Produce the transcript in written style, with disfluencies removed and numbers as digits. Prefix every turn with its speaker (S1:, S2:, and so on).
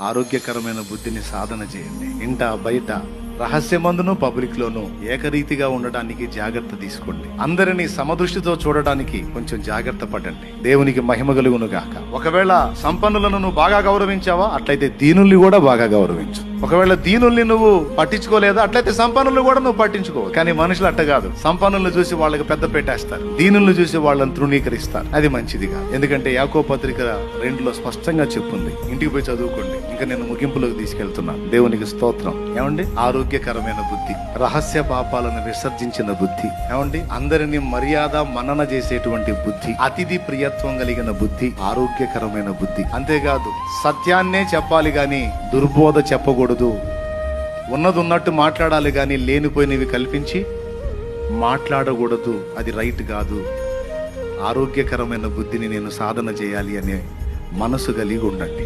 S1: ఆరోగ్యకరమైన బుద్ధిని సాధన చేయండి. ఇంట బయట రహస్యమందును పబ్లిక్ లోను ఏకరీతిగా ఉండడానికి జాగ్రత్త తీసుకోండి. అందరినీ సమదృష్టితో చూడడానికి కొంచెం జాగ్రత్త పడండి. దేవునికి మహిమ కలుగును గాక. ఒకవేళ సంపన్నులను నువ్వు బాగా గౌరవించావా, అట్లయితే దీనుల్ని కూడా బాగా గౌరవించు. ఒకవేళ దీనుల్ని నువ్వు పట్టించుకోలేదా, అట్లయితే సంపన్నులు కూడా నువ్వు పట్టించుకో. కానీ మనుషులు అట్ట కాదు. సంపన్నులను చూసి వాళ్ళకి పెద్ద పెట్టేస్తారు, దీనులను చూసి వాళ్ళని తృణీకరిస్తారు. అది మంచిదిగా. ఎందుకంటే యాకోబు పత్రిక 2లో స్పష్టంగా చెప్పుంది. ఇంటికి పోయి చదువుకోండి. ఇంకా నేను ముగింపులోకి తీసుకెళ్తున్నాను. దేవునికి స్తోత్రం. ఏమండి? ఆరోగ్యకరమైన బుద్ధి, రహస్య పాపాలను విసర్జించిన బుద్ధి, ఏమండి, అందరినీ మర్యాద మన్నన చేసేటువంటి బుద్ధి, అతిథి ప్రియత్వం కలిగిన బుద్ధి, ఆరోగ్యకరమైన బుద్ధి. అంతేకాదు సత్యాన్నే చెప్పాలి గాని దుర్బోధ చెప్పకూడదు. ఉన్నది ఉన్నట్టు మాట్లాడాలి గాని లేనిపోయినవి కల్పించి మాట్లాడకూడదు. అది రైట్ కాదు. ఆరోగ్యకరమైన బుద్ధిని నేను సాధన చేయాలి అనే మనసు కలిగి ఉండండి.